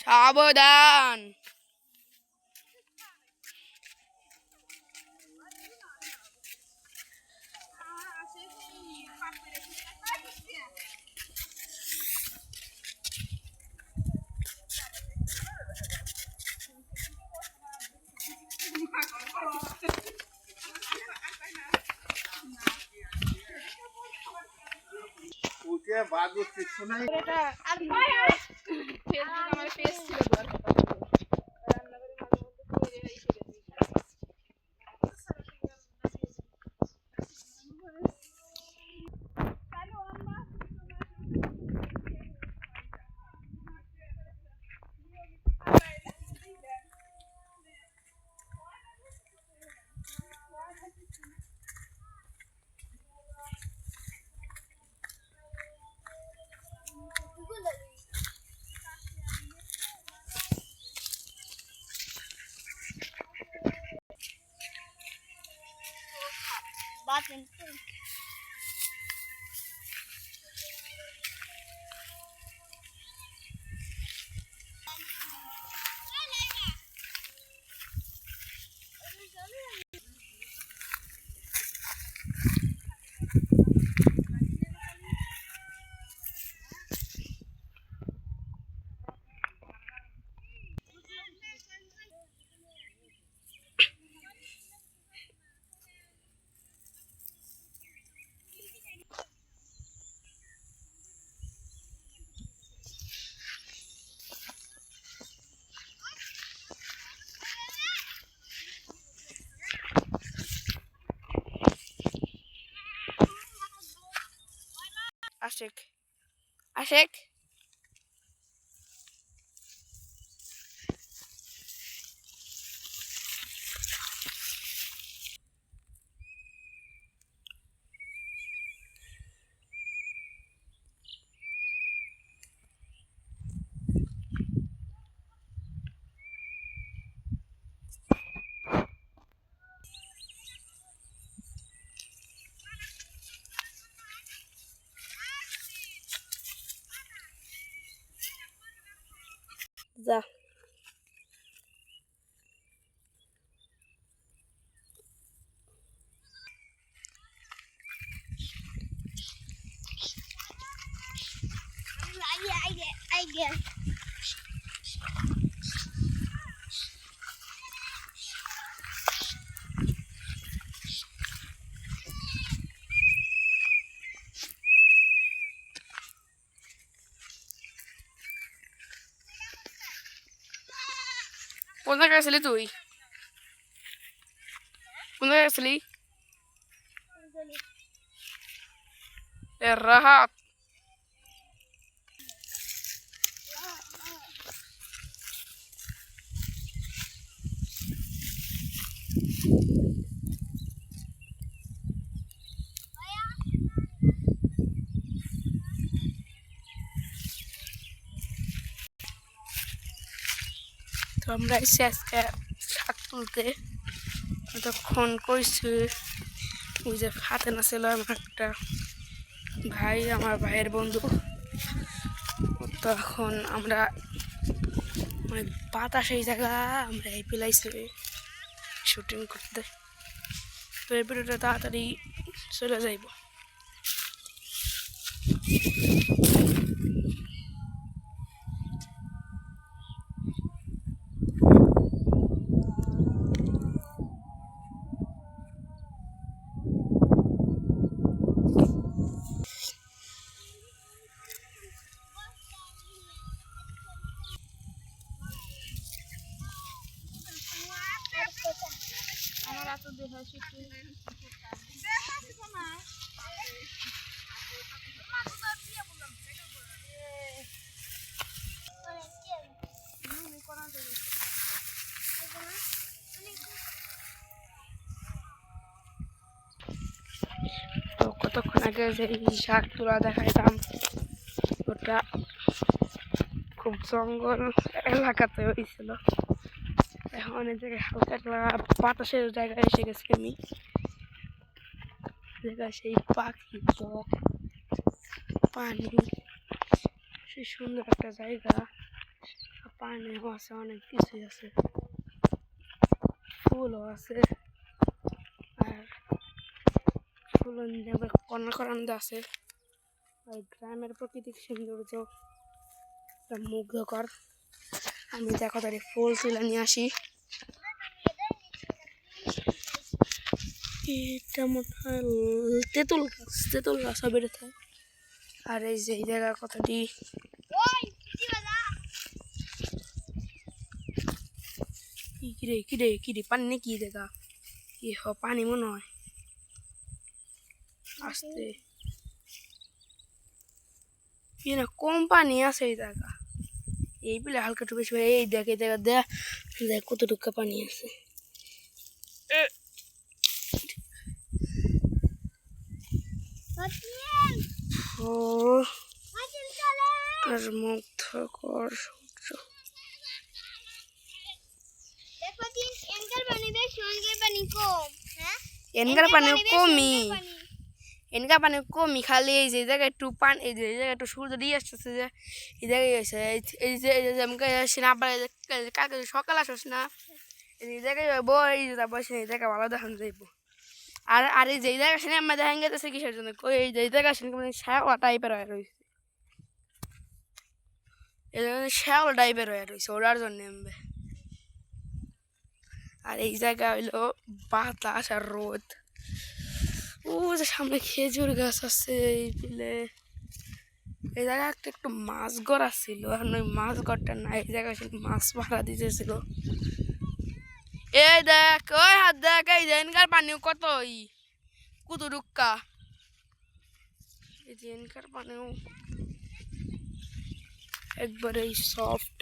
সাবধান। আশেক আশেক যা। কোন জায়গায় গেছিলি তুই? কোন জায়গায় গেছিলি? রাহাত তো আমরা এসে আজকে শাক তুলতে তখন কইছি ওই যে ফাতেন ছিল আমার একটা ভাই, আমার ভাইয়ের বন্ধু। তখন আমরা অনেক বাতাস এই জায়গা আমরা এই পেলাইছি শুটিং করতে। তো এই ভিডিওটা তাড়াতাড়ি চলে যাইব। তো কতক্ষণ আগে যে শাক তোলা দেখাইতাম ওটা খুব জঙ্গল এলাকাতে হয়েছিল। এখন এই জায়গায় হালকা একটা বাতাসের জায়গায় এসে গেছি আমি। জায়গায় সেই পাখি চোখ পানি, সেই সুন্দর একটা জায়গা। পানিও আছে, অনেক কিছুই আছে, ফুলও আছে। আর ফুল কর্নার কর্নার আছে। আর গ্রামের প্রাকৃতিক সৌন্দর্য মুগ্ধকর। আমি দেখো তার ফুল তুলে নিয়ে আসি। এটা মনে হয় তেঁতুল গাছ হবে। আর এই যে এই জায়গার কথাটি কিরে পানি নেই কি দেখা পানি মনে হয় আসতে কি না কম পানি আছে এই জায়গা। এই বলে হালকা একটু বেশি এই দেখ এই জায়গা দেখ কতটুকু পানি আছে। আর মুগ্ধকর সূর্য। এনকার পানি কমই খালি এই যে জায়গায় একটু পানি, এই যে জায়গায় একটু সূর্য দিয়ে আসতেছে, যে এই জায়গায় এসে এই যে আমাকে আসি না আবার কালকে সকাল আসস না এই জায়গায় এই যে বসে এই জায়গায় ভালো দেখান যাইব। আর আর এই যে জায়গা আসেনি আমার দেখা গেছে কিসের জন্য এই যে জায়গা আসেনি শ্যাওলা টাইপের হয়ে রয়েছে, এই জন্য শ্যাওলা টাইপের হয়ে রয়েছে ওরার জন্য এমবে। আর এই জায়গা হইলো বাতাস আর রোদ। ও যে সামনে খেজুর গাছ আছে এই বিলে। এই জায়গায় একটু মাছ ঘর ছিল, এখন ওই মাছ ঘরটা না, এই জায়গায় মাছ ভাড়া দিতেছিল। এই দেখ ওই হাত দেখ এই জেনকার পানিও কত কুতু ডুক্কা, এই জেনকার পানিও একবারে সফট।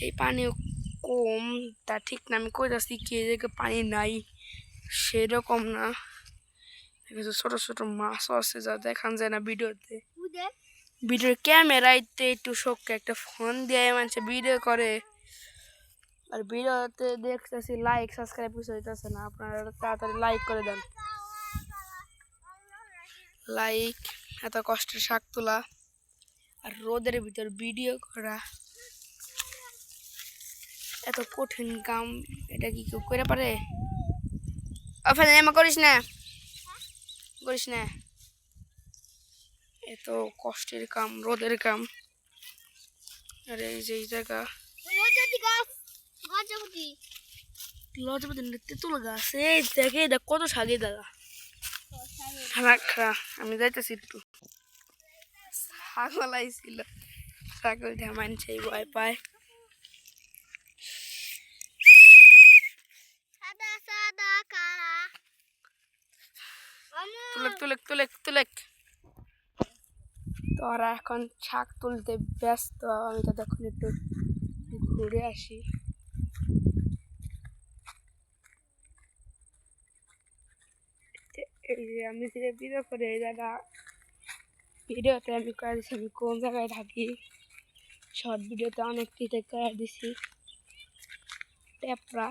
এই পানিও কম তা ঠিক না, আমি কই যাচ্ছি কি জায়গায় পানি নাই সেরকম না। ছোট ছোট মাছও আছে যা দেখান যায় না ভিডিওতে। ভিডিওর ক্যামেরাতে একটু শোক একটা ফোন দিয়ে মানুষ ভিডিও করে, আর ভিডিওতে দেখতেছি লাইক সাবস্ক্রাইব কিছু হইতেছে না। আপনারা তাড়াতাড়ি লাইক করে দেন। লাইক, এত কষ্টের শাক তোলা আর রোদের ভিতর ভিডিও করা এত কঠিন কাম, এটা কি কেউ করে পারে? করিস না এত কষ্টের কাম, রোদের কাম। আর এই যে জায়গা তেঁতুল গাছ, এই দেখে কত সাগে দাদা। আমি যাইতেছি একটু, ছাগল আইছিল, ছাগল মানছে ভয় পায়। তুলেক তোরা এখন শাক তুলতে ব্যস্ত, আমি তো এখন একটু ঘুরে আসি। এই যে আমি যে ভিডিও করে এই জায়গা ভিডিওতে আমি করে দিচ্ছি আমি কোন জায়গায় থাকি, শর্ট ভিডিওতে অনেক কিছু করে দিছি। টেপরা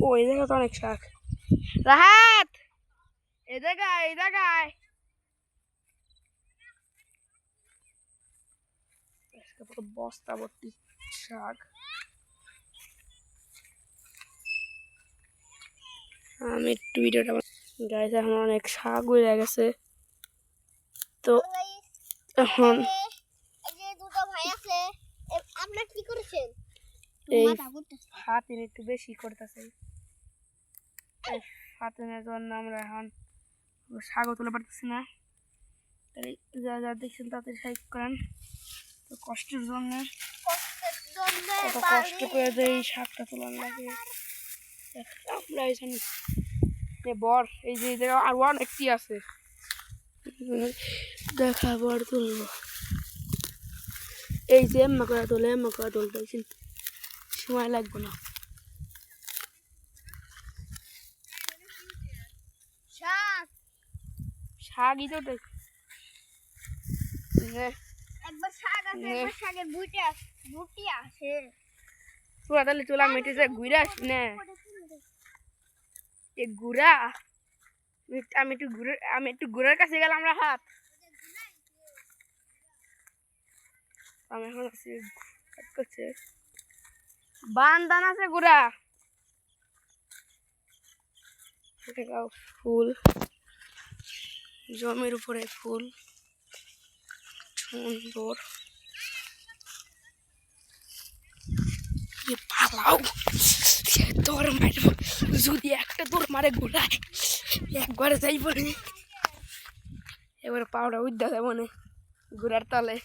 ও এই জায়গা তো অনেক শাক। রাহাত এই জায়গায় বস্তা ভর্তি শাক। আমি একটু ভিডিওটা গাইস এখন অনেক শাক হয়ে গেছে, তো এখন এই হাতিন একটু বেশি করতেছে, হাতিনের জন্য আমরা এখন শাক তুলে পারতেছি না। যা যা দেখছেন তাদের সাহায্য করেন, তো কষ্টের জন্য কত কষ্ট করে এই শাকটা তোলার লাগে। আমরা এখানে বর এই যে জায়গা আর অনেকটি আছে দেখা বর তুলবো। এই যে এম্মা করে তুলতে সময় লাগবে না। শাকই তো একবার শাক আছে একবার শাকের বুটি আছে তোরা তাহলে চলা মেটেছে ঘুরে আসি না এ ঘুরা আমি একটু ঘুরার কাছে গেলাম আমরা হাত আমি এখন আছি করছে বান্দান আছে ঘুরা ফুল জমির উপরে ফুল সুন্দর পালাও দৌড় মারব যদি একটা দৌড় মারে ঘুরায় একবারে যাইব এবার পাউডার উদ্যা যাবো না ঘুরার তলে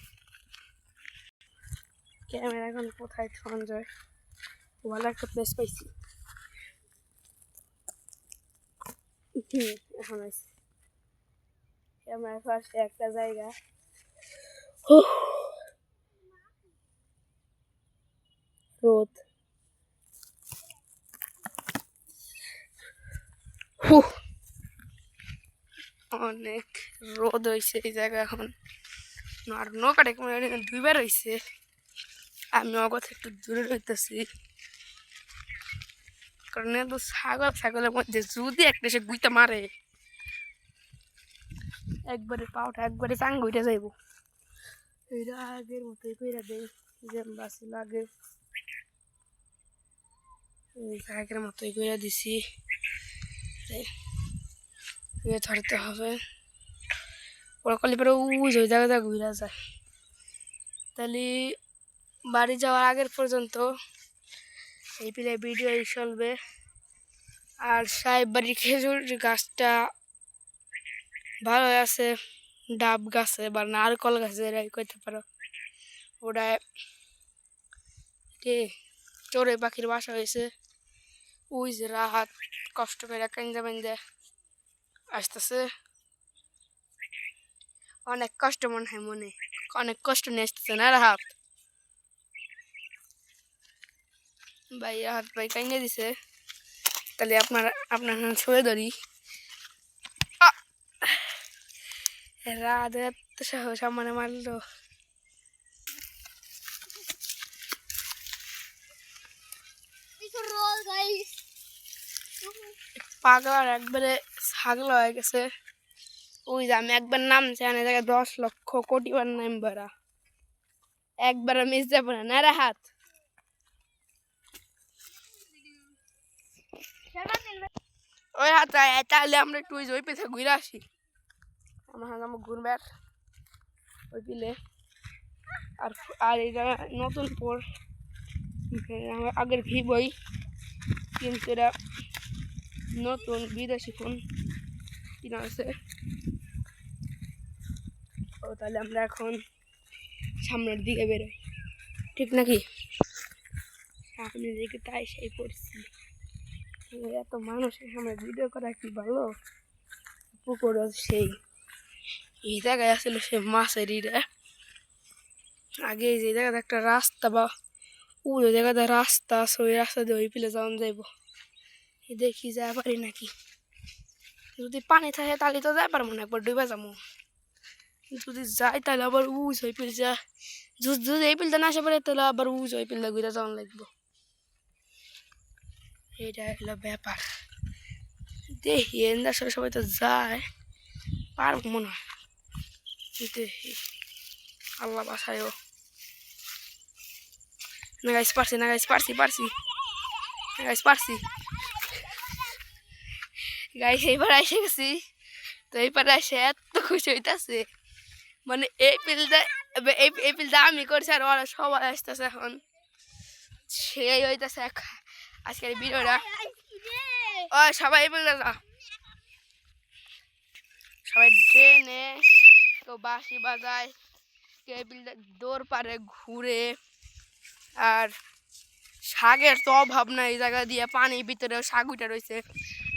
ক্যামেরা এখন কোথায় সঞ্জয় ভালো একটা প্লেস পাইছি এখন আছে ক্যামেরার পাশে একটা জায়গা রোদ অনেক রোদ হয়েছে এই জায়গা এখন আর নৌকাটা দুইবার হয়েছে আমি অগত একটু দূরে রইতেছি কারণ এত ছাগলের মধ্যে যদি একটা সে গুইতে মারে একবারে পাওটা একবারে চাঙ্গ উঠে যাইব এইটা আগের মতোই কইরা দেয় যে বাসি লাগে আগের মতোই কইরা দিছি ধরতে হবে ওরা কলি পরে ওই জায়গা ঘুরা যায় তাহলে বাড়ি যাওয়ার আগের পর্যন্ত এই পিলে ভিডিও চলবে আর সাহেব বাড়ির খেজুর গাছটা ভালো আছে ডাব গাছে বা নারকল গাছে এরাই করতে পারো ওটা চড়ে পাখির বাসা হয়েছে ওই যে রাহাত কষ্ট করে কান্দা বান্দা আসতেছে অনেক কষ্ট মনে হয় অনেক কষ্ট নিয়ে আসতেছে না রাহাত ভাই রাহাত ভাই কান্দা দিছে তাহলে আপনার ছুঁয়ে ধরি রাহাত এত সাহস মানে মারলো পাগলার একবারে ছাগল হয়ে গেছে ওই যে আমি একবার নামছি আনে জায়গায় 10 লক্ষ কোটি বার নাম বাড়া একবার মিস যাবো না রে হাত ওই হাত তাহলে আমরা একটু ওই পেছে ঘুরে আসি আমার ঘুরবার ওই পিলে আর এটা নতুন পর আমার আগের ভি বই কিন্তু এরা নতুন বিদেশি ফোন কিনা আছে ও তাহলে আমরা এখন সামনের দিকে বেরোই ঠিক নাকি সামনের দিকে তাই সেই পড়ছি এত মানুষের সামনে ভিডিও করা কি ভালো পুকুর সেই এই জায়গায় আসলে সে মাছের আগে যে জায়গাতে একটা রাস্তা বা ওই জায়গাতে রাস্তা আছে ওই রাস্তা দিয়ে ওই পিলে যাওয়া যাইব দেখি যাই পারি নাকি যদি পানি থাকে তাহলে তো যাই পারবো না একবার ডুবে যাবো যদি যাই তাহলে আবার উজ ওই পিল যা যদি এই পিলটা না আসে পারে তাহলে আবার উজ ওই পিলটা ঘুরে যাওয়া লাগবো এটা হলো ব্যাপার দেখি এন্দার সাথে সবাই তো যায় পারবো মনে হয় দেখি আল্লাহ বাসায়ও না গাইস পারছি গাইস এইবার এসে গেছি তো এইবার এসে এত খুশি হইতেছে মানে এই পিলটা আমি করছি আর ওরা সবাই আসতেছে এখন সেই হইতেছে আজকের ভিডিওটা ও সবাই এই পিলটা যা সবাই ট্রেনে কেউ বাঁশি বাজায় কেউ এই পিলটা দৌড় পারে ঘুরে আর শাকের তো অভাব নাই এই জায়গা দিয়ে পানির ভিতরেও শাক উঠে রয়েছে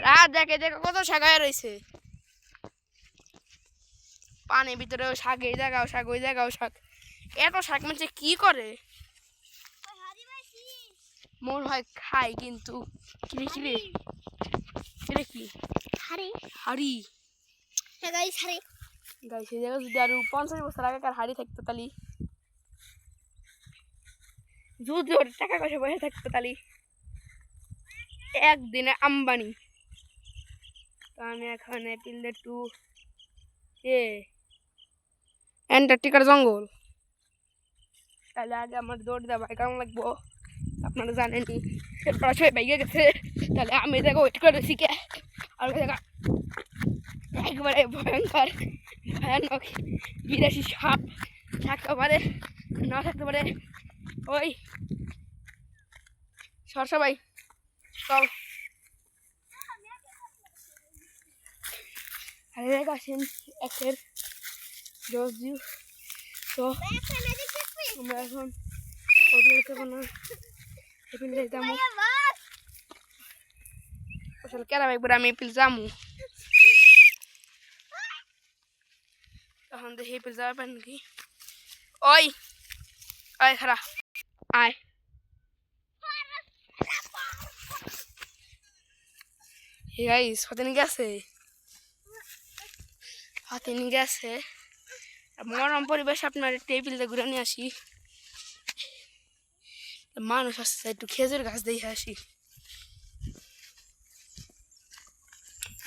রাত দেখে কত শাক হয়ে রয়েছে পানির ভিতরেও শাক এই জায়গাও শাক ওই জায়গাও শাক এত শাক মানে কি করে মনে হয় খাই কিন্তু কিরে কি হাড়ি গাইস আরে গাইস এই জায়গা যদি আরো 50 বছর আগেকার হাড়ি থাকতো তালি যদি ওর টাকা পয়সা বসে থাকতো তালি একদিনে আম্বানি। তো আমি এখন এপিলে টু অ্যান্টার্কটিকার জঙ্গল। তাহলে আগে আমার দৌড় দেওয়া ভাই কেমন লাগবো আপনারা জানেনই। এরপর সবাই বাইকে গেছে তাহলে আমি দেখো ওয়েট করেছি কে আর দেখা একবারে ভয়ঙ্কর ভয়ানক বিদেশি সাপ থাকতে পারে না থাকতে পারে। ওই সর সবাই চল। আরে দেখ আসেন একের জোস দিউ। তো আমরা এখন এপিল যাইতামু আসলে কেন একবার আমি এপিল যামু তখন দেখি এপিল যাওয়া পারেন নাকি। ওই ওই খারা আয় হে গাইস হতেনি গেছে হতেনি গেছে মরম পরিবেশ আপনার টেবিলটা ঘুরে নিয়ে আসি। মানুষ আসছে একটু খেজুর গাছ দিয়ে আসি।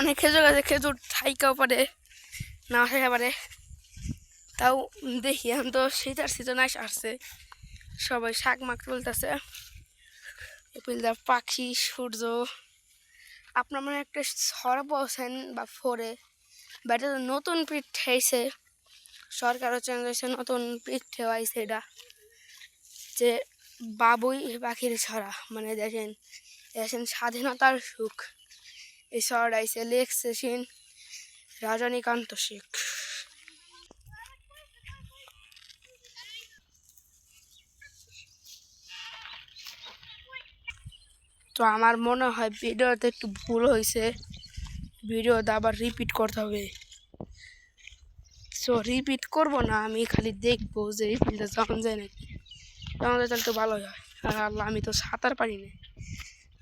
অনেক খেজুর গাছে খেজুর থাইকাও পারে না থাকা পারে তাও দেখি এখন তো শীতের সিজন আসছে সবাই শাক মাক তুলতেছে। এপিলদার পাখি সূর্য আপনার মানে একটা ছড়া পৌঁছেন বা ফোরে বা এটা নতুন পিঠ হয়েছে সরকারও চেঞ্জ হয়েছে নতুন পিঠে হয়েছে এটা যে বাবুই পাখির ছড়া মানে দেখেন দেখেন স্বাধীনতার সুখ এই ছড়াটা আইসে লেখছেন রজনীকান্ত শেখ। তো আমার মনে হয় ভিডিওতে একটু ভুল হয়েছে ভিডিওটা আবার রিপিট করতে হবে। সো রিপিট করবো না আমি খালি দেখবো যে এই ফিল্ডটা যখন যায় নাকি তখন তাহলে তো ভালোই হয়। আর আল্লাহ আমি তো সাঁতার পারি না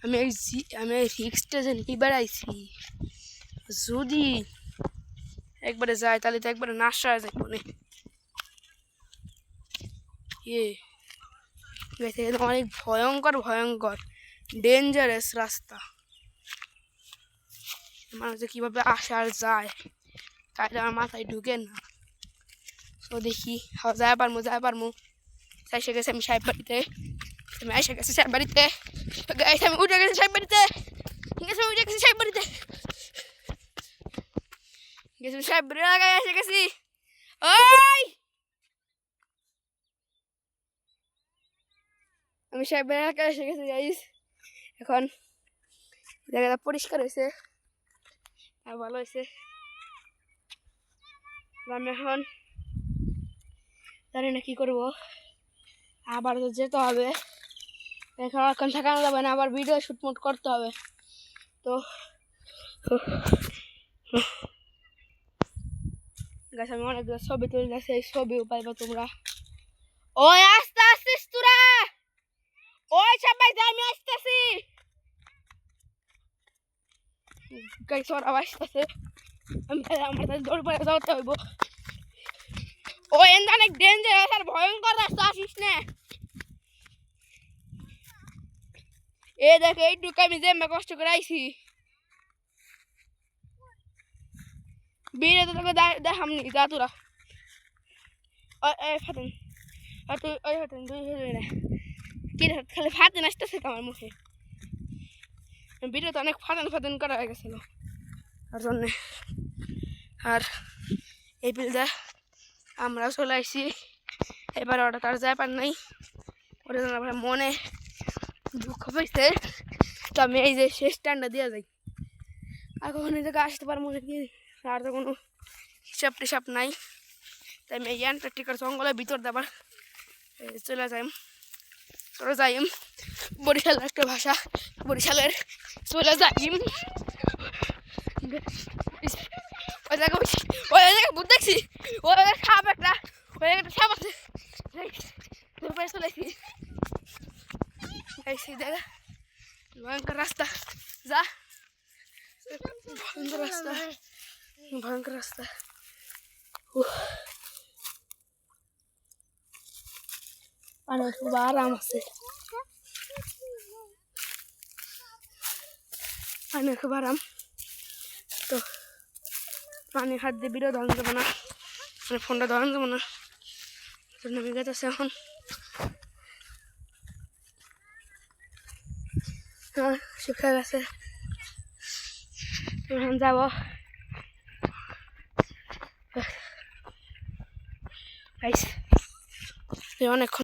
আমি এই রিক্সটা যে নিবার আইছি যদি একবারে যায় তাহলে তো একবারে নাশা হয়ে যাইব না। অনেক ভয়ঙ্কর ভয়ঙ্কর ডেঞ্জারাস রাস্তা মানুষ কিভাবে আসে আর যায় তাইলে আমার মাথায় ঢুকে না। তো দেখি যায় পারমু এসে গেছে আমি সাহেব বাড়িতে আমি এসে গেছি সাহেব বাড়িতে আমি উঠে গেছি সাহেব বাড়িতে ঠিক আছে আমি উঠে গেছি সাহেব বাড়িতে গেছি সাহেব বাড়ির আগায় এসে গেছি। ওই আমি সাহেব বাড়ির আগায় এসে গেছি গাইস এখন জায়গাটা পরিষ্কার হয়েছে আর ভালো হয়েছে। আমি এখন জানি না কি করবো আবার তো যেতে হবে এখন থাকানো যাবে না আবার ভিডিও শুটমুট করতে হবে। তো গাছ আমি অনেক ছবি তুলে গেছে এই ছবিও পাইবা তোমরা। ওই আস্তে আসছিস তোরা ওই সবাই আমি আসতেছি গাইস ওরা আসতেছে আমি আমার তাদের দৌড় পড়ে যাওয়াতে হইব। ও এন অনেক ডেঞ্জারাস আর ভয়ঙ্কর রাস্তা আসিস না এ দেখ এইটুকু আমি যে কষ্ট করে আইছি বিয়ে তো তোকে দেখামনি যা তোরা ফাতেন তুই ওই ফাতেন তুই না কি খালি ফাতেন আসতেছে আমার মুখে ভিডিও তো অনেক ফাতেন করা হয়ে গেছিল তার জন্যে। আর এই পিলটা আমরা চলে আসছি এবার ওটা তার যায় পার নাই ওটা আমার মনে দুঃখ পাইছে তো আমি এই যে শেষ স্ট্যান্ডটা দিয়ে যাই আর কখনো এই জায়গায় আসতে পারবো নাকি আর তো কোনো হিসাব টিসাব নাই তাই আমি এই অ্যান্টার্কটিকার জঙ্গলের ভিতর আবার চলে যাই বরিশালের একটা ভাষা বরিশালের চলে যাই ওই জায়গায় ভূত দেখছি ওই সাপ একটা ওই একটা সাপ আছে চলেছি দেখা ভয়ঙ্কর রাস্তা যা ভয়ঙ্কর রাস্তা ভয়ঙ্কর রাস্তা। পানি খুব আরাম আছে, পানি খুব আরাম। তো পানি হাত দিয়ে বিরো ধরন যাবো না, মানে ফোনটা ধরন যাবো না, নেমে গেছে এখন। শুকা গেছে, এখন যাবো। অনেকক্ষণ